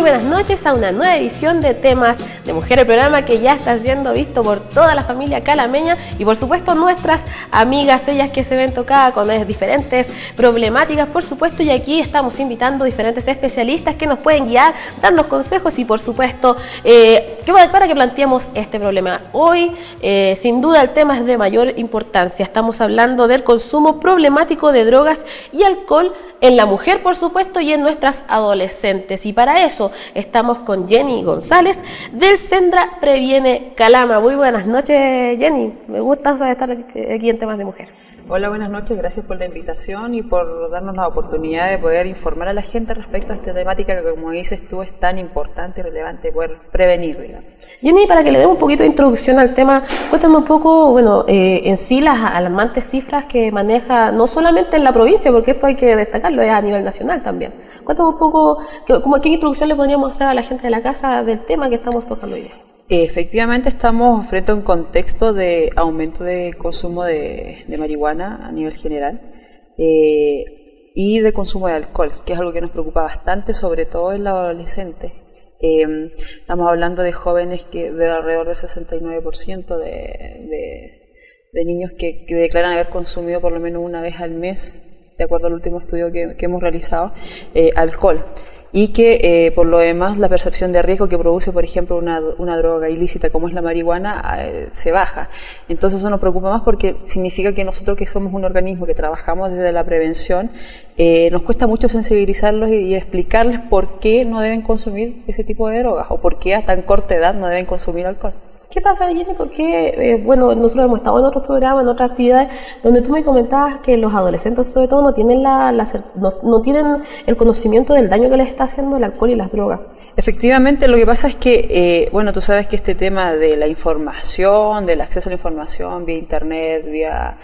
Muy buenas noches a una nueva edición de Temas de Mujer, el programa que ya está siendo visto por toda la familia calameña y por supuesto nuestras amigas, ellas que se ven tocadas con diferentes problemáticas, por supuesto, y aquí estamos invitando diferentes especialistas que nos pueden guiar, darnos consejos y por supuesto para que planteemos este problema. Hoy, sin duda, el tema es de mayor importancia. Estamos hablando del consumo problemático de drogas y alcohol en la mujer, por supuesto, y en nuestras adolescentes. Y para eso estamos con Jenny González del Sendra Previene Calama. Muy buenas noches, Jenny. Me gusta estar aquí en Temas de Mujer. Hola, buenas noches. Gracias por la invitación y por darnos la oportunidad de poder informar a la gente respecto a esta temática que, como dices tú, es tan importante y relevante poder prevenir, digamos. Jenny, para que le demos un poquito de introducción al tema, cuéntame un poco, en sí las alarmantes cifras que maneja, no solamente en la provincia, porque esto hay que destacarlo, es a nivel nacional también. Cuéntame un poco, ¿qué introducción le podríamos hacer a la gente de la casa del tema que estamos tocando hoy día? Efectivamente estamos frente a un contexto de aumento de consumo de marihuana a nivel general y de consumo de alcohol, que es algo que nos preocupa bastante, sobre todo en los adolescentes. Estamos hablando de jóvenes que de alrededor del 69% de niños que declaran haber consumido por lo menos una vez al mes, de acuerdo al último estudio que hemos realizado, alcohol. Y que por lo demás la percepción de riesgo que produce, por ejemplo, una droga ilícita como es la marihuana se baja. Entonces eso nos preocupa más porque significa que nosotros, que somos un organismo que trabajamos desde la prevención, nos cuesta mucho sensibilizarlos y explicarles por qué no deben consumir ese tipo de drogas o por qué a tan corta edad no deben consumir alcohol. ¿Qué pasa, Jenny? Porque, nosotros hemos estado en otros programas, en otras actividades, donde tú me comentabas que los adolescentes, sobre todo, no tienen no tienen el conocimiento del daño que les está haciendo el alcohol y las drogas. Efectivamente, lo que pasa es que, tú sabes que este tema de la información, del acceso a la información vía internet, vía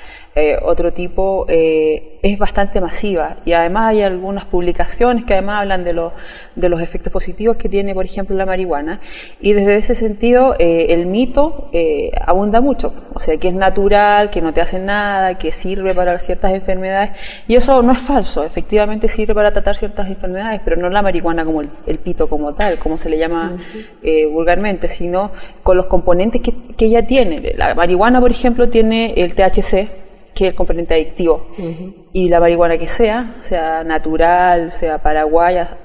otro tipo, es bastante masiva, y además hay algunas publicaciones que además hablan de los efectos positivos que tiene, por ejemplo, la marihuana, y desde ese sentido el mito abunda mucho, o sea, que es natural, que no te hace nada, que sirve para ciertas enfermedades, y eso no es falso. Efectivamente sirve para tratar ciertas enfermedades, pero no la marihuana como el pito como tal, como se le llama vulgarmente, sino con los componentes que ella tiene. La marihuana, por ejemplo, tiene el THC, que es el componente adictivo, y la marihuana que sea natural, sea paraguaya,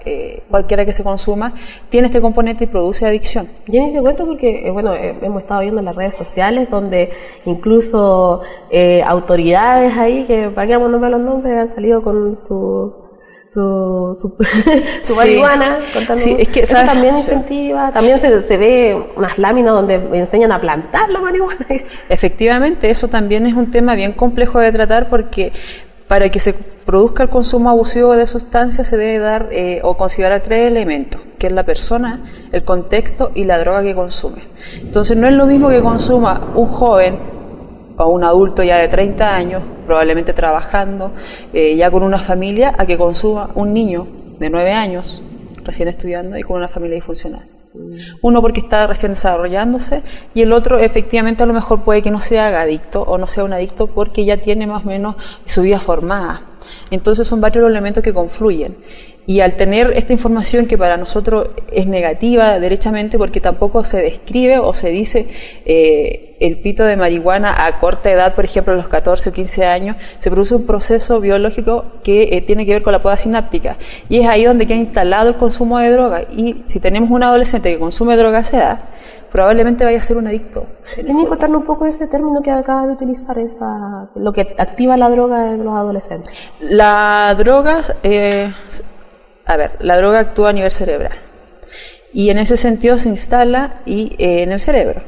cualquiera que se consuma, tiene este componente y produce adicción. Jenny, te cuento porque, hemos estado viendo en las redes sociales donde incluso autoridades ahí, que para que vamos a nombrar los nombres, han salido con su marihuana, contando. Sí, es que eso también incentiva, también se ve unas láminas donde enseñan a plantar la marihuana. Efectivamente, eso también es un tema bien complejo de tratar, porque para que se produzca el consumo abusivo de sustancias se debe dar o considerar 3 elementos, que es la persona, el contexto y la droga que consume. Entonces no es lo mismo que consuma un joven o un adulto ya de 30 años, probablemente trabajando, ya con una familia, a que consuma un niño de 9 años, recién estudiando y con una familia disfuncional. Uno porque está recién desarrollándose, y el otro efectivamente a lo mejor puede que no se haga adicto o no sea un adicto porque ya tiene más o menos su vida formada. Entonces son varios los elementos que confluyen. Y al tener esta información que para nosotros es negativa derechamente, porque tampoco se describe o se dice el pito de marihuana a corta edad, por ejemplo a los 14 o 15 años, se produce un proceso biológico que tiene que ver con la poda sináptica, y es ahí donde queda instalado el consumo de droga. Y si tenemos un adolescente que consume droga a esa edad, probablemente vaya a ser un adicto. Tenía que contarnos un poco de ese término que acabas de utilizar, lo que activa la droga en los adolescentes. La droga actúa a nivel cerebral, y en ese sentido se instala en el cerebro.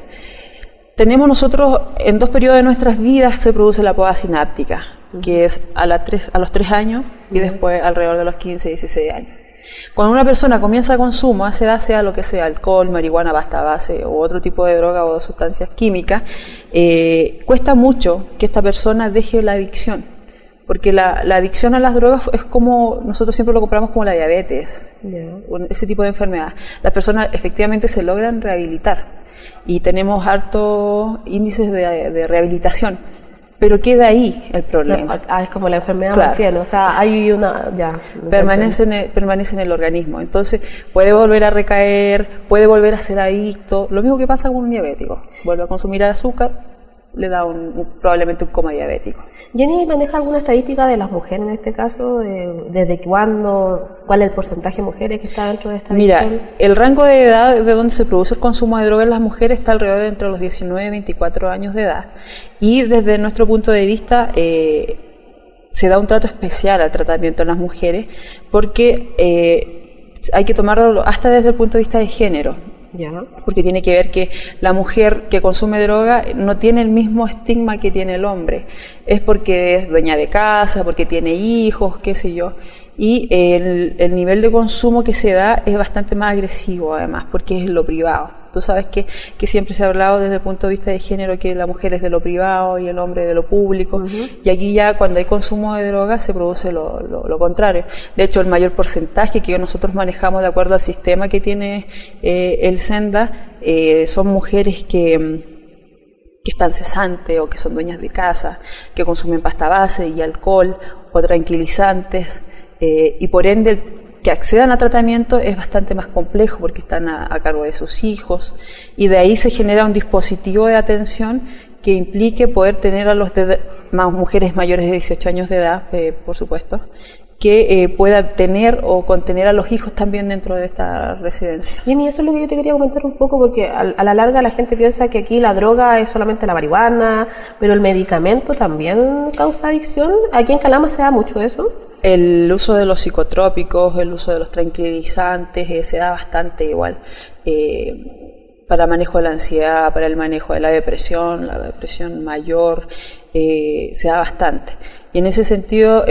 Tenemos nosotros, en 2 periodos de nuestras vidas se produce la poda sináptica, que es a los 3 años y después alrededor de los 15, 16 años. Cuando una persona comienza consumo, a esa edad, sea lo que sea, alcohol, marihuana, pasta base u otro tipo de droga o de sustancias químicas, cuesta mucho que esta persona deje la adicción. Porque la adicción a las drogas es como, nosotros siempre lo comparamos como la diabetes, ese tipo de enfermedad. Las personas efectivamente se logran rehabilitar y tenemos altos índices de rehabilitación, pero queda ahí el problema. Es como la enfermedad Claro. mantiene, o sea, hay una... ya. Permanece en el organismo. Entonces puede volver a recaer, puede volver a ser adicto. Lo mismo que pasa con un diabético. Vuelve a consumir azúcar, le da probablemente un coma diabético. Jenny, ¿maneja alguna estadística de las mujeres en este caso? ¿Desde cuándo? ¿Cuál es el porcentaje de mujeres que está dentro de esta Mira, adicción? el rango de edad de donde se produce el consumo de drogas en las mujeres está alrededor de entre los 19 y 24 años de edad. Y desde nuestro punto de vista se da un trato especial al tratamiento en las mujeres porque hay que tomarlo hasta desde el punto de vista de género. Ya. Porque tiene que ver que la mujer que consume droga no tiene el mismo estigma que tiene el hombre. Es porque es dueña de casa, porque tiene hijos, qué sé yo. Y el nivel de consumo que se da es bastante más agresivo además, porque es en lo privado. Tú sabes que siempre se ha hablado desde el punto de vista de género que la mujer es de lo privado y el hombre de lo público. Y aquí ya cuando hay consumo de drogas se produce lo contrario. De hecho, el mayor porcentaje que nosotros manejamos de acuerdo al sistema que tiene el Senda son mujeres que están cesantes o que son dueñas de casa, que consumen pasta base y alcohol o tranquilizantes. Y por ende que accedan a tratamiento es bastante más complejo porque están a cargo de sus hijos y de ahí se genera un dispositivo de atención que implique poder tener a más mujeres mayores de 18 años de edad, por supuesto, que pueda tener o contener a los hijos también dentro de estas residencias. Jenny, eso es lo que yo te quería comentar un poco, porque a la larga la gente piensa que aquí la droga es solamente la marihuana, pero el medicamento también causa adicción. ¿Aquí en Calama se da mucho eso? El uso de los psicotrópicos, el uso de los tranquilizantes, se da bastante igual. Para manejo de la ansiedad, para el manejo de la depresión mayor, se da bastante. Y en ese sentido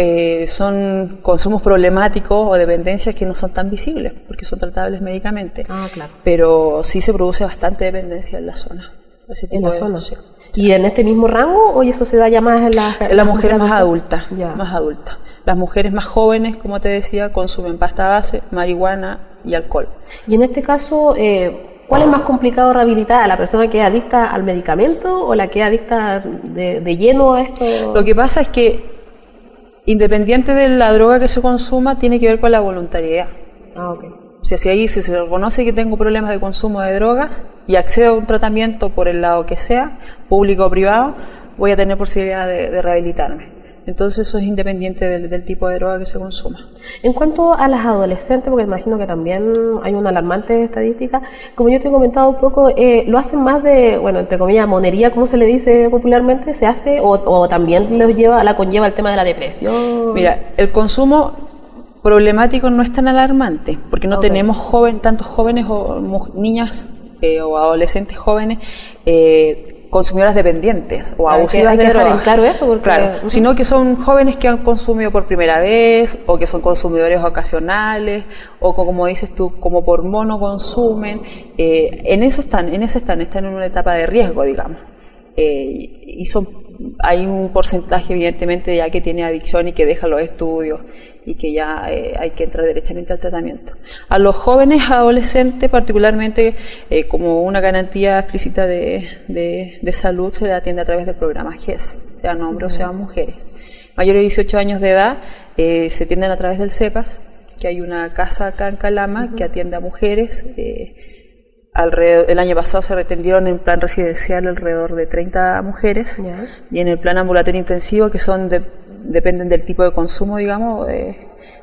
son consumos problemáticos o dependencias que no son tan visibles, porque son tratables médicamente. Ah, claro. Pero sí se produce bastante dependencia en la zona. ¿En la zona? Sí. ¿Y en este mismo rango o eso se da ya más en la mujer más adulta, ya. Más adulta. Las mujeres más jóvenes, como te decía, consumen pasta base, marihuana y alcohol. Y en este caso, ¿cuál es más complicado rehabilitar? ¿A la persona que es adicta al medicamento o la que es adicta de lleno a esto? Lo que pasa es que, independiente de la droga que se consuma, tiene que ver con la voluntariedad. Ah, ok. O sea, si ahí se reconoce que tengo problemas de consumo de drogas y accedo a un tratamiento por el lado que sea, público o privado, voy a tener posibilidad de rehabilitarme. Entonces eso es independiente del tipo de droga que se consuma. En cuanto a las adolescentes, porque imagino que también hay una alarmante estadística, como yo te he comentado un poco, lo hacen más de, bueno, entre comillas, monería, como se le dice popularmente, se hace, o también la conlleva el tema de la depresión. Mira, el consumo problemático no es tan alarmante, porque no tenemos tantos jóvenes o niñas o adolescentes jóvenes consumidoras dependientes o abusivas de drogas. Claro eso, porque claro, sino que son jóvenes que han consumido por primera vez o que son consumidores ocasionales o como dices tú, como por mono consumen. En eso están en una etapa de riesgo, digamos. Y hay un porcentaje evidentemente ya que tiene adicción y que deja los estudios y que ya hay que entrar derechamente al tratamiento. A los jóvenes adolescentes particularmente, como una garantía explícita de salud, se le atiende a través del programa GES, sean hombres o sean mujeres. Mayores de 18 años de edad se atienden a través del CEPAS, que hay una casa acá en Calama que atiende a mujeres. El año pasado se atendieron en plan residencial alrededor de 30 mujeres y en el plan ambulatorio intensivo, que son dependen del tipo de consumo, digamos,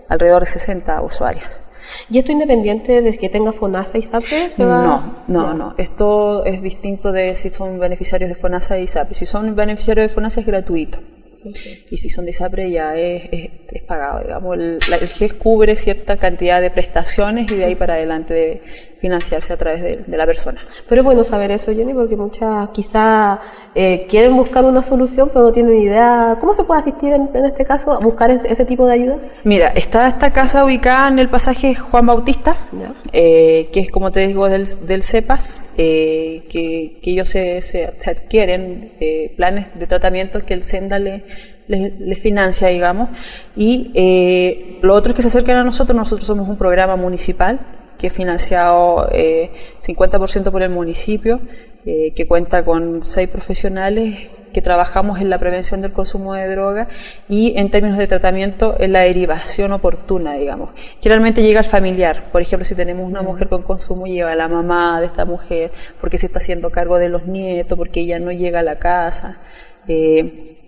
alrededor de 60 usuarias. ¿Y esto independiente de que tenga FONASA y ISAPRE? No. Esto es distinto de si son beneficiarios de FONASA y ISAPRE. Si son beneficiarios de FONASA es gratuito. Okay. Y si son de ISAPRE ya es pagado, digamos. El GES cubre cierta cantidad de prestaciones y de ahí para adelante debe financiarse a través de la persona. Pero es bueno saber eso, Jenny, porque muchas quizá quieren buscar una solución pero no tienen idea. ¿Cómo se puede asistir en este caso a buscar ese tipo de ayuda? Mira, está esta casa ubicada en el pasaje Juan Bautista, que es, como te digo, del CEPAS, que ellos se adquieren planes de tratamiento que el SENDA les financia, digamos, y lo otro es que se acercan a nosotros somos un programa municipal que es financiado 50% por el municipio, que cuenta con 6 profesionales que trabajamos en la prevención del consumo de droga y en términos de tratamiento en la derivación oportuna, digamos. Generalmente llega al familiar, por ejemplo, si tenemos una mujer con consumo, llega a la mamá de esta mujer porque se está haciendo cargo de los nietos, porque ella no llega a la casa.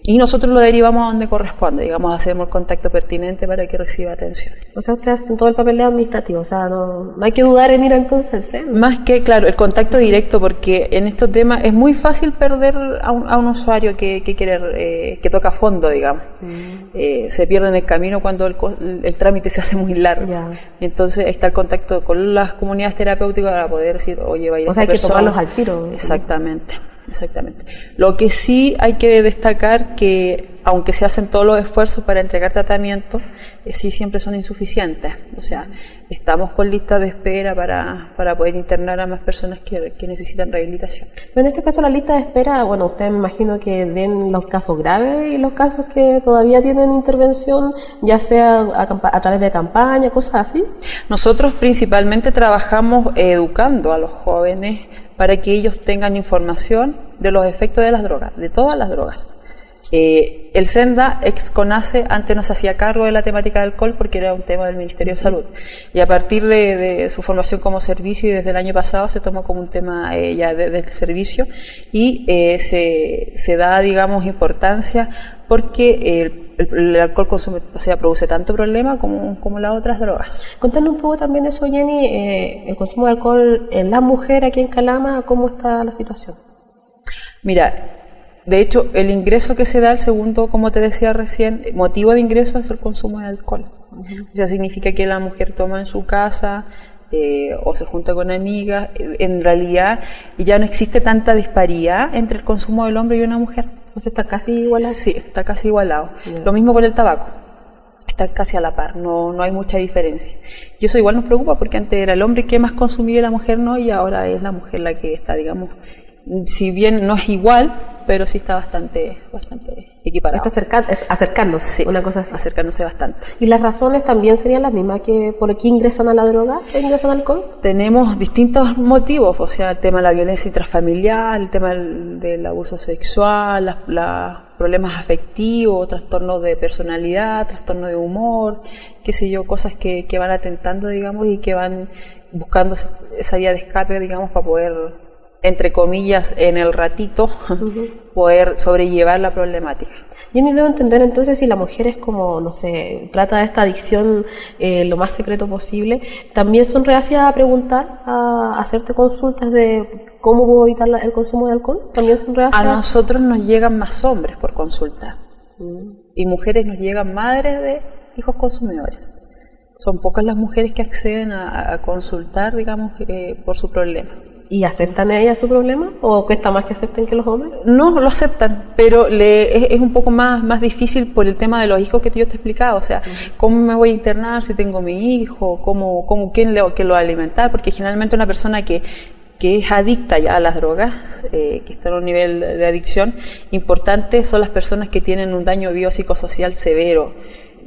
Y nosotros lo derivamos a donde corresponde, digamos, hacemos el contacto pertinente para que reciba atención. O sea, ustedes hacen todo el papel administrativo, o sea, no hay que dudar en ir entonces al SEN. Más que, claro, el contacto directo, porque en estos temas es muy fácil perder a un usuario que quiere, que toca fondo, digamos. Se pierde en el camino cuando el trámite se hace muy largo. Ya. Entonces está el contacto con las comunidades terapéuticas para poder decir, oye, va a ir esta persona. O sea, hay que tomarlos al tiro. Exactamente. Exactamente. Lo que sí hay que destacar que, aunque se hacen todos los esfuerzos para entregar tratamiento, sí siempre son insuficientes. O sea, estamos con listas de espera para poder internar a más personas que necesitan rehabilitación. En este caso, la lista de espera, bueno, ustedes me imagino que ven los casos graves y los casos que todavía tienen intervención, ya sea a través de campaña, cosas así. Nosotros principalmente trabajamos educando a los jóvenes para que ellos tengan información de los efectos de las drogas, de todas las drogas. El SENDA, ex CONACE, antes no se hacía cargo de la temática del alcohol porque era un tema del Ministerio de Salud. Y a partir de su formación como servicio y desde el año pasado se tomó como un tema ya del servicio y se da, digamos, importancia porque el alcohol consume, o sea, produce tanto problema como las otras drogas. Contanos un poco también eso, Jenny, el consumo de alcohol en las mujeres aquí en Calama, ¿cómo está la situación? Mira, de hecho, el ingreso que se da, el segundo, como te decía recién, motivo de ingreso es el consumo de alcohol. O sea, significa que la mujer toma en su casa o se junta con amigas. En realidad ya no existe tanta disparidad entre el consumo del hombre y una mujer. O sea, ¿está casi igualado? Sí, está casi igualado. Yeah. Lo mismo con el tabaco. Está casi a la par, no hay mucha diferencia. Y eso igual nos preocupa porque antes era el hombre que más consumía y la mujer no, y ahora es la mujer la que está, digamos, si bien no es igual, pero sí está bastante equiparado. Está acercándose, sí, una cosa así. Acercándose bastante. ¿Y las razones también serían las mismas que por qué ingresan a la droga, que ingresan al alcohol? Tenemos distintos motivos, o sea, el tema de la violencia intrafamiliar, el tema del abuso sexual, los problemas afectivos, trastornos de personalidad, trastornos de humor, qué sé yo, cosas que van atentando, digamos, y que van buscando esa vía de escape, digamos, para poder, entre comillas, en el ratito, poder sobrellevar la problemática. Yo ni debo entender entonces si la mujer es como, no sé, trata de esta adicción lo más secreto posible, ¿también son reacias a preguntar, a hacerte consultas de cómo puedo evitar el consumo de alcohol? ¿También son reacias? A nosotros nos llegan más hombres por consulta y mujeres nos llegan madres de hijos consumidores. Son pocas las mujeres que acceden a consultar, digamos, por su problema. ¿Y aceptan ellas su problema? ¿O cuesta más que acepten que los hombres? No, lo aceptan, pero es un poco más difícil por el tema de los hijos que yo te explicaba. O sea, ¿cómo me voy a internar si tengo mi hijo? ¿Quién lo va a alimentar? Porque generalmente una persona que es adicta ya a las drogas, que está en un nivel de adicción importante, son las personas que tienen un daño biopsicosocial severo.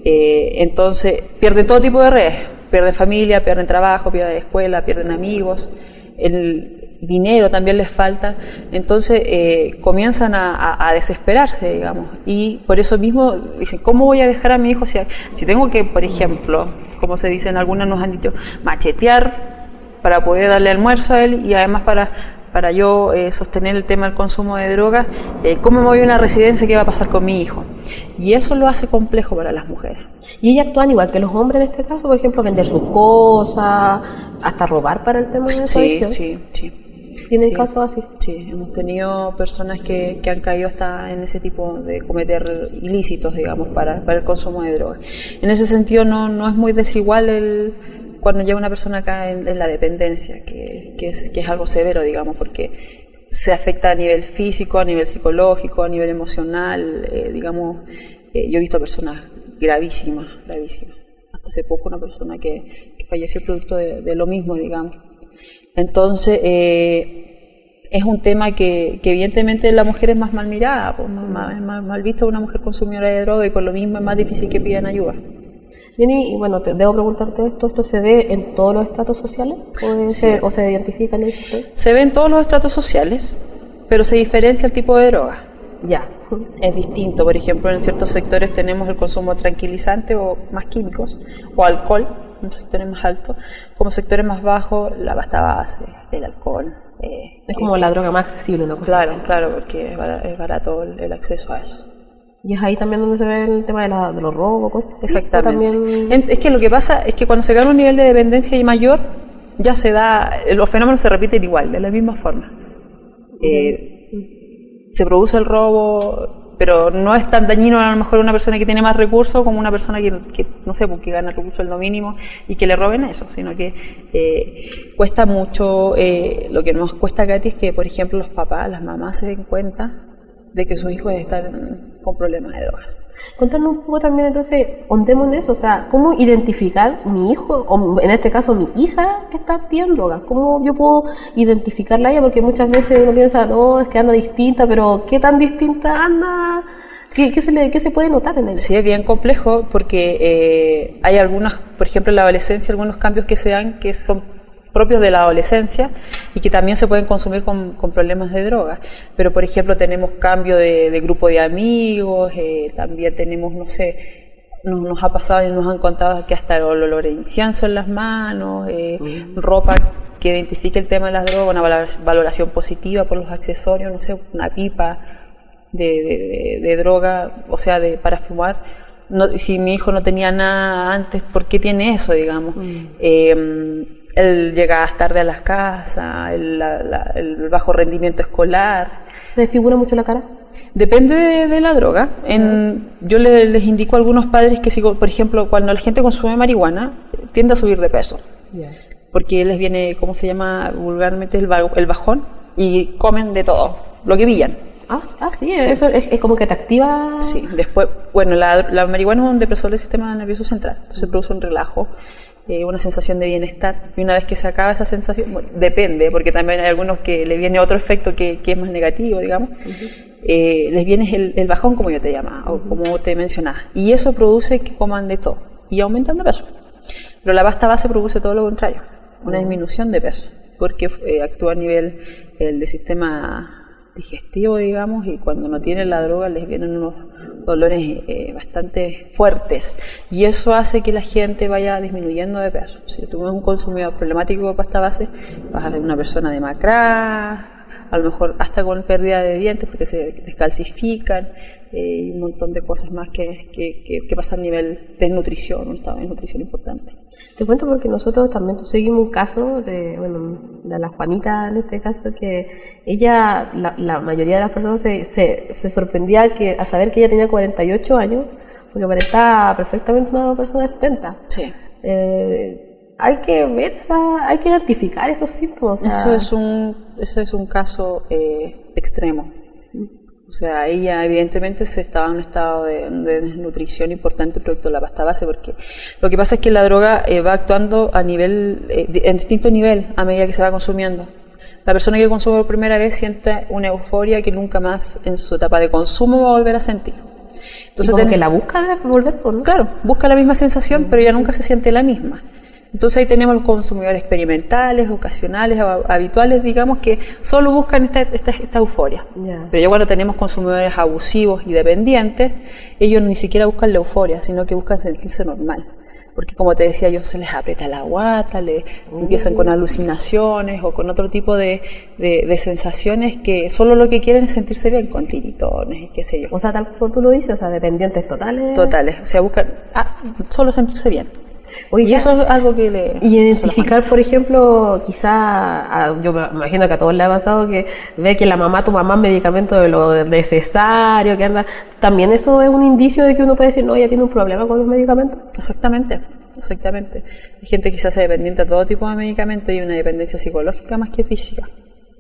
Entonces, pierden todo tipo de redes. Pierden familia, pierden trabajo, pierden escuela, pierden amigos. El dinero también les falta, entonces comienzan a desesperarse, digamos, y por eso mismo dicen, ¿cómo voy a dejar a mi hijo si tengo que, por ejemplo, como se dice en algunas nos han dicho, machetear para poder darle almuerzo a él y además para yo sostener el tema del consumo de drogas, ¿cómo me voy a una residencia? ¿Qué va a pasar con mi hijo? Y eso lo hace complejo para las mujeres. ¿Y ellas actúan igual que los hombres en este caso? Por ejemplo, vender sus cosas, hasta robar para el tema de la adicción. Sí. ¿Tienen casos así? Sí, hemos tenido personas que han caído hasta en ese tipo de cometer ilícitos, digamos, para el consumo de drogas. En ese sentido no es muy desigual cuando llega una persona acá en la dependencia, que es algo severo, digamos, porque se afecta a nivel físico, a nivel psicológico, a nivel emocional, digamos. Yo he visto personas gravísimas. Hasta hace poco una persona que falleció producto de lo mismo, digamos. Entonces, es un tema que evidentemente la mujer es más mal mirada, pues, mal vista una mujer consumidora de droga y por lo mismo es más difícil que pidan ayuda. Jenny, y bueno, debo preguntarte ¿esto se ve en todos los estratos sociales? ¿O se identifica en el sistema? Se ve en todos los estratos sociales, pero se diferencia el tipo de droga. Ya. Es distinto. Por ejemplo, en ciertos sectores tenemos el consumo de tranquilizantes o más químicos, o alcohol, en sectores más altos, como sectores más bajos, la pasta base, el alcohol. Es como la droga más accesible, ¿no? Claro, claro, porque es barato el acceso a eso. Y es ahí también donde se ve el tema de los robos, cosas así. Exactamente. También... Es que lo que pasa es que cuando se gana un nivel de dependencia mayor, ya se da, los fenómenos se repiten igual, de la misma forma. Se produce el robo, pero no es tan dañino a lo mejor una persona que tiene más recursos como una persona que no sé, porque gana el recurso lo mínimo y que le roben eso, sino que cuesta mucho. Lo que nos cuesta, Katy, es que, por ejemplo, los papás, las mamás se den cuenta de que sus hijos están con problemas de drogas. Cuéntanos un poco también, entonces, ondemos en eso, o sea, ¿cómo identificar mi hijo, o en este caso mi hija, que está pidiendo drogas? ¿Cómo yo puedo identificarla a ella? Porque muchas veces uno piensa, no, es que anda distinta, pero ¿qué tan distinta anda? ¿Qué se puede notar en ella? Sí, es bien complejo porque hay algunas, por ejemplo, en la adolescencia, algunos cambios que se dan que son propios de la adolescencia y que también se pueden consumir con problemas de drogas. Pero, por ejemplo, tenemos cambio de grupo de amigos, también tenemos, no sé, nos ha pasado y nos han contado que hasta el olor de incienso en las manos, ropa que identifique el tema de las drogas, una valoración positiva por los accesorios, no sé, una pipa de droga, o sea, para fumar. No, si mi hijo no tenía nada antes, ¿por qué tiene eso, digamos? El llegar tarde a las casas, el bajo rendimiento escolar. ¿Se desfigura mucho la cara? Depende de la droga. Yo les indico a algunos padres que, si, por ejemplo, cuando la gente consume marihuana, tiende a subir de peso. Yeah. Porque les viene, ¿cómo se llama vulgarmente? El bajón, y comen de todo, lo que pillan. Sí, eso es como que te activa. Sí, después, bueno, la marihuana es un depresor del sistema nervioso central, entonces produce un relajo, una sensación de bienestar, y una vez que se acaba esa sensación, bueno, depende, porque también hay algunos que le viene otro efecto que es más negativo, digamos, les viene el bajón, como yo te llamaba, o como te mencionaba, y eso produce que coman de todo, y aumentan de peso. Pero la pasta base produce todo lo contrario, una disminución de peso, porque actúa a nivel del sistema digestivo, digamos, y cuando no tienen la droga les vienen unos dolores bastante fuertes, y eso hace que la gente vaya disminuyendo de peso. Si tú eres un consumidor problemático de pasta base, vas a ver una persona demacrada, a lo mejor hasta con pérdida de dientes porque se descalcifican, y un montón de cosas más que pasan a nivel de desnutrición, un estado de desnutrición importante. Te cuento porque nosotros también seguimos un caso de la Juanita, en este caso, que ella, la mayoría de las personas se sorprendía a saber que ella tenía 48 años, porque aparentaba perfectamente una persona de 70. Sí. Hay que ver, hay que identificar esos síntomas. Eso es un caso extremo. O sea, ella evidentemente estaba en un estado de desnutrición importante producto de la pasta base, porque lo que pasa es que la droga va actuando a nivel, en distinto nivel a medida que se va consumiendo. La persona que consume por primera vez siente una euforia que nunca más en su etapa de consumo va a volver a sentir. Entonces, que la busca de volver, ¿no? Claro, busca la misma sensación, pero ya nunca se siente la misma. Entonces ahí tenemos los consumidores experimentales, ocasionales, habituales, digamos, que solo buscan esta euforia. Yeah. Pero ya cuando tenemos consumidores abusivos y dependientes, ellos ni siquiera buscan la euforia, sino que buscan sentirse normal. Porque, como te decía yo, se les aprieta la guata, empiezan con alucinaciones o con otro tipo de sensaciones que solo lo que quieren es sentirse bien, con tiritones y qué sé yo. O sea, tal como tú lo dices, o sea, dependientes totales. Totales, o sea, buscan solo sentirse bien. Oye, y eso es algo que y identificar, por ejemplo, quizá, yo me imagino que a todos les ha pasado que ve que la mamá toma más medicamentos de lo necesario, que anda, también eso es un indicio de que uno puede decir, no, ella tiene un problema con los medicamentos. Exactamente. Hay gente que se hace dependiente a todo tipo de medicamentos y una dependencia psicológica más que física.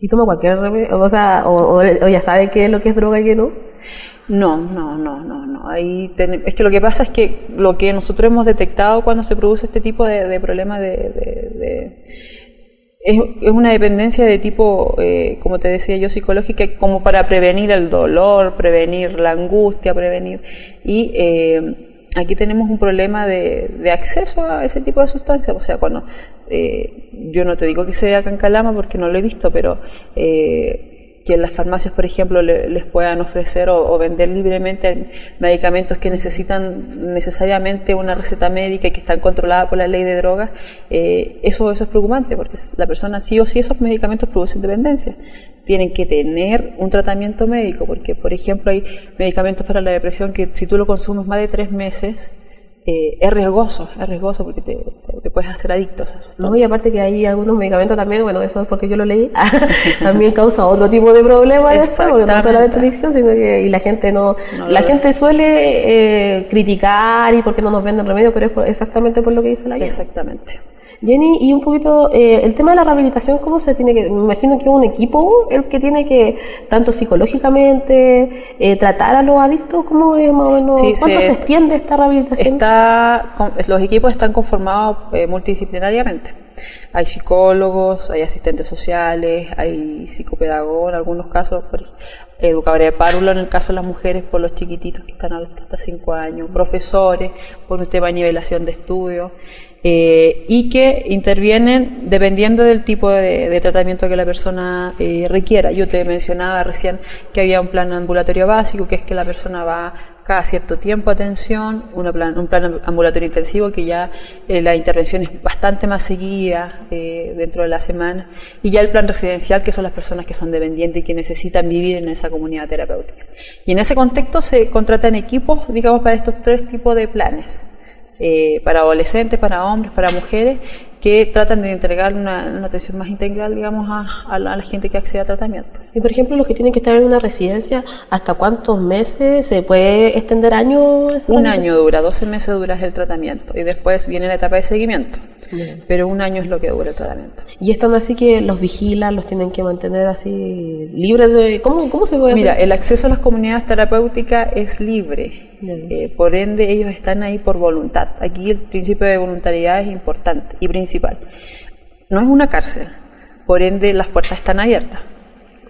¿Y toma cualquier remedio? O sea, o ya sabe qué es lo que es droga y qué no. No. Es que lo que pasa es que lo que nosotros hemos detectado cuando se produce este tipo de problemas es una dependencia de tipo, como te decía yo, psicológica, como para prevenir el dolor, prevenir la angustia, aquí tenemos un problema de acceso a ese tipo de sustancias. O sea, cuando yo no te digo que sea acá en Calama porque no lo he visto, pero en las farmacias, por ejemplo, les puedan ofrecer o vender libremente medicamentos que necesitan necesariamente una receta médica y que están controladas por la ley de drogas, eso es preocupante, porque la persona sí o sí esos medicamentos producen dependencia. Tienen que tener un tratamiento médico, porque, por ejemplo, hay medicamentos para la depresión que si tú lo consumes más de 3 meses, es riesgoso porque te puedes hacer adicto a esas sustancias. No, y aparte que hay algunos medicamentos también, bueno, eso es porque yo lo leí, también causa otro tipo de problemas después, porque no solamente adicción, sino que y la gente gente suele criticar y porque no nos venden remedio, pero es exactamente por lo que dice la Jenny. Exactamente. Jenny, y un poquito el tema de la rehabilitación, ¿cómo se tiene que...? Me imagino que es un equipo el que tiene que, tanto psicológicamente, tratar a los adictos, ¿cómo es más o menos? Sí, ¿Cuánto se extiende esta rehabilitación? Los equipos están conformados multidisciplinariamente. Hay psicólogos, hay asistentes sociales, hay psicopedagogos en algunos casos, educadores de párvulo en el caso de las mujeres por los chiquititos que están hasta 5 años, profesores por un tema de nivelación de estudios, y que intervienen dependiendo del tipo de tratamiento que la persona requiera. Yo te mencionaba recién que había un plan ambulatorio básico, que es que la persona va cada cierto tiempo a atención, un plan ambulatorio intensivo que ya la intervención es bastante más seguida dentro de la semana, y ya el plan residencial, que son las personas que son dependientes y que necesitan vivir en esa comunidad terapéutica. Y en ese contexto se contratan equipos, digamos, para estos 3 tipos de planes. Para adolescentes, para hombres, para mujeres, que tratan de entregar una atención más integral, digamos, a la gente que accede a tratamiento. Y por ejemplo, los que tienen que estar en una residencia, ¿hasta cuántos meses? ¿Se puede extender años? Un año dura, 12 meses dura el tratamiento y después viene la etapa de seguimiento. Bien. Pero un año es lo que dura el tratamiento. ¿Y están así que los vigilan, los tienen que mantener así libres de...? ¿Cómo se puede Mira, hacer? el acceso a las comunidades terapéuticas es libre. Por ende, ellos están ahí por voluntad. Aquí el principio de voluntariedad es importante y principal. No es una cárcel, por ende las puertas están abiertas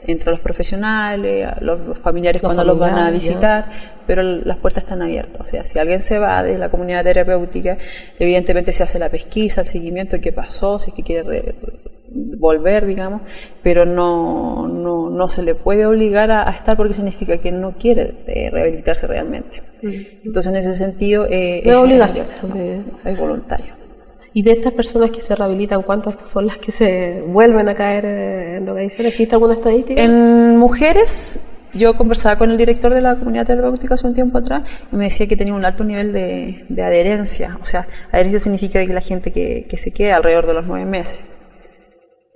entre los profesionales, los familiares cuando los van a visitar, pero las puertas están abiertas. O sea, si alguien se va de la comunidad terapéutica, evidentemente se hace la pesquisa, el seguimiento de qué pasó, si es que quiere volver, digamos, pero no se le puede obligar a estar porque significa que no quiere rehabilitarse realmente. Entonces, en ese sentido, es obligación, es voluntario. Y de estas personas que se rehabilitan, ¿cuántas son las que se vuelven a caer en drogadicción? ¿Existe alguna estadística? En mujeres, yo conversaba con el director de la comunidad terapéutica hace un tiempo atrás y me decía que tenía un alto nivel de adherencia. O sea, adherencia significa que la gente que se queda alrededor de los 9 meses.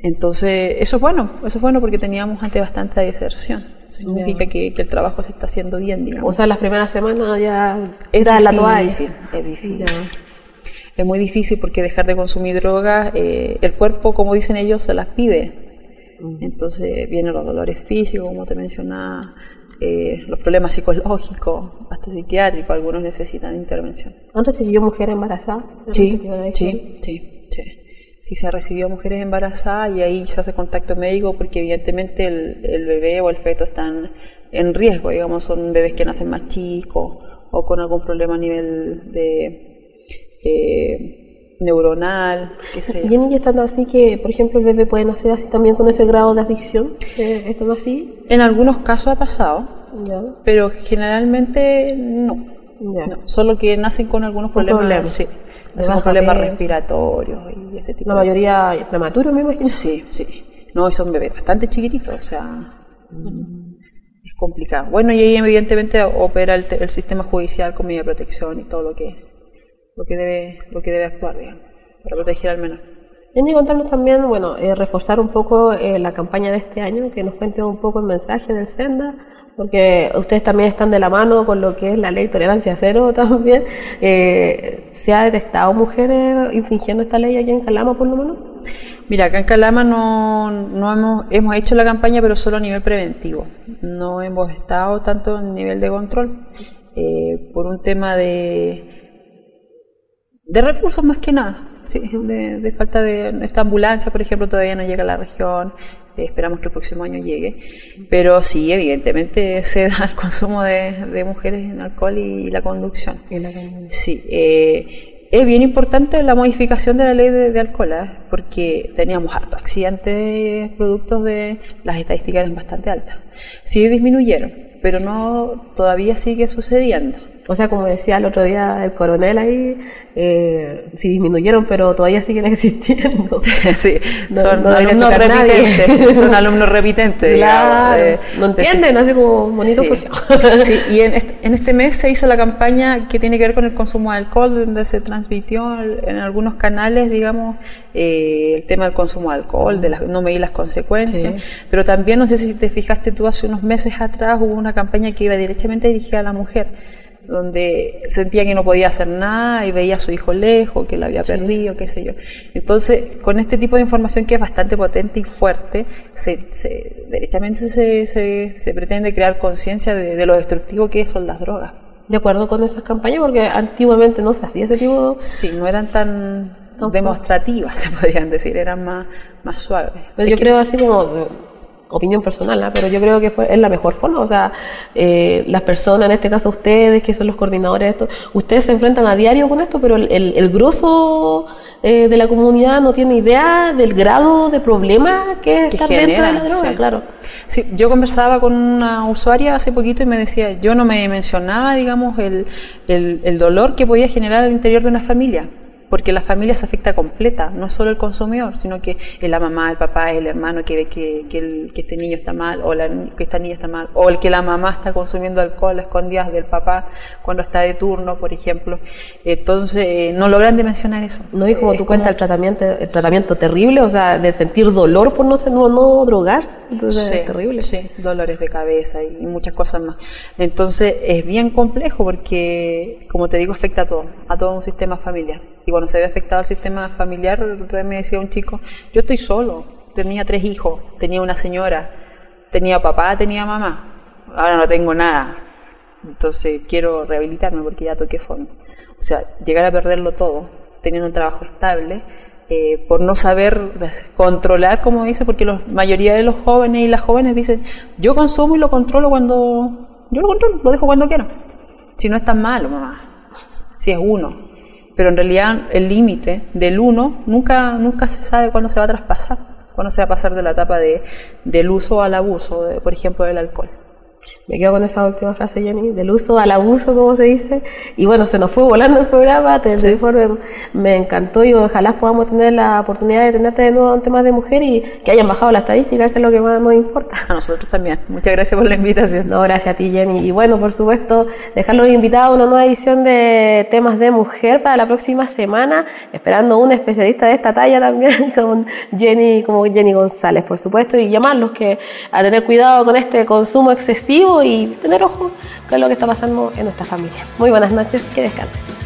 Entonces, eso es bueno porque teníamos antes bastante deserción. Eso significa que el trabajo se está haciendo bien, digamos. O sea, las primeras semanas ya era la toalla. Es difícil. Es muy difícil porque dejar de consumir drogas, el cuerpo, como dicen ellos, se las pide. Entonces vienen los dolores físicos, como te mencionaba, los problemas psicológicos, hasta psiquiátricos, algunos necesitan intervención. ¿Han recibido mujeres embarazadas? Sí. Sí, se ha recibido mujeres embarazadas y ahí se hace contacto médico porque evidentemente el bebé o el feto están en riesgo, digamos, son bebés que nacen más chicos o con algún problema a nivel de neuronal, qué sé yo. ¿Y estando así que, por ejemplo, el bebé puede nacer así también con ese grado de adicción? ¿Esto es así? En algunos casos ha pasado, pero generalmente no. Solo que nacen con algunos problemas. Sí. Son problemas respiratorios y ese tipo de cosas. ¿La mayoría prematuros, me imagino? Sí. No, y son bebés bastante chiquititos, o sea, es complicado. Bueno, y ahí evidentemente opera el sistema judicial con medida de protección y todo lo que debe actuar, digamos, para proteger al menor. Y contarnos también, reforzar un poco la campaña de este año, que nos cuente un poco el mensaje del Senda, porque ustedes también están de la mano con lo que es la ley Tolerancia Cero también. ¿Se ha detectado mujeres infringiendo esta ley aquí en Calama, por lo menos? Mira, acá en Calama no hemos hecho la campaña, pero solo a nivel preventivo. No hemos estado tanto en nivel de control, por un tema de recursos más que nada. Sí, de falta de esta ambulancia, por ejemplo, todavía no llega a la región. Esperamos que el próximo año llegue, pero sí, evidentemente se da el consumo de mujeres en alcohol y la conducción. Sí, es bien importante la modificación de la ley de alcohol, porque teníamos harto accidentes productos de las estadísticas eran bastante altas. Sí disminuyeron, pero no todavía sigue sucediendo. O sea, como decía el otro día el coronel ahí, sí disminuyeron, pero todavía siguen existiendo. Sí, son alumnos repitentes, son alumnos repitentes. Claro, no entienden, así como bonito sí. Sí, y en este mes se hizo la campaña que tiene que ver con el consumo de alcohol, donde se transmitió en algunos canales, digamos, el tema del consumo de alcohol, de no medir las consecuencias, sí. Pero también, no sé si te fijaste tú, hace unos meses atrás hubo una campaña que iba directamente dirigida a la mujer, donde sentía que no podía hacer nada y veía a su hijo lejos, que lo había perdido, qué sé yo. Entonces, con este tipo de información que es bastante potente y fuerte, derechamente se pretende crear conciencia de lo destructivo que son las drogas. De acuerdo con esas campañas, porque antiguamente no se hacía ese tipo... Sí, no eran tan demostrativas, se podrían decir, eran más suaves. Pero yo creo así como... opinión personal, ¿no? Pero yo creo que es la mejor forma, o sea, las personas, en este caso ustedes, que son los coordinadores de esto, ustedes se enfrentan a diario con esto, pero el grosso de la comunidad no tiene idea del grado de problema que está dentro de la droga, sí. Claro. Sí, yo conversaba con una usuaria hace poquito y me decía, yo no me mencionaba, digamos, el dolor que podía generar al interior de una familia. Porque la familia se afecta completa, no es solo el consumidor, sino que es la mamá, el papá, el hermano que ve que este niño está mal, o que esta niña está mal, o el que la mamá está consumiendo alcohol a escondidas del papá cuando está de turno, por ejemplo. Entonces, no logran dimensionar eso. No, y como tú cuentas, el tratamiento terrible, o sea, de sentir dolor por no drogarse, entonces sí, es terrible. Sí, dolores de cabeza y muchas cosas más. Entonces, es bien complejo porque, como te digo, afecta a todo un sistema familiar. Y cuando se ve afectado el sistema familiar, otra vez me decía un chico, yo estoy solo, tenía 3 hijos, tenía una señora, tenía papá, tenía mamá, ahora no tengo nada, entonces quiero rehabilitarme porque ya toqué fondo. O sea, llegar a perderlo todo, teniendo un trabajo estable, por no saber controlar, como dice, porque la mayoría de los jóvenes y las jóvenes dicen, yo consumo y lo controlo lo dejo cuando quiero. Si no es tan malo, mamá, si es uno. Pero en realidad el límite del uno nunca se sabe cuándo se va a traspasar, cuándo se va a pasar de la etapa del uso al abuso, por ejemplo, del alcohol. Me quedo con esa última frase, Jenny, del uso al abuso, como se dice. Y bueno, se nos fue volando el programa, me encantó y ojalá podamos tener la oportunidad de tenerte de nuevo en temas de mujer y que hayan bajado las estadísticas, que es lo que más nos importa. A nosotros también. Muchas gracias por la invitación. No, gracias a ti, Jenny. Y bueno, por supuesto, dejarlos invitados a una nueva edición de temas de mujer para la próxima semana, esperando un especialista de esta talla también, como Jenny González, por supuesto, y llamarlos a tener cuidado con este consumo excesivo y tener ojo con lo que está pasando en nuestra familia. Muy buenas noches, que descansen.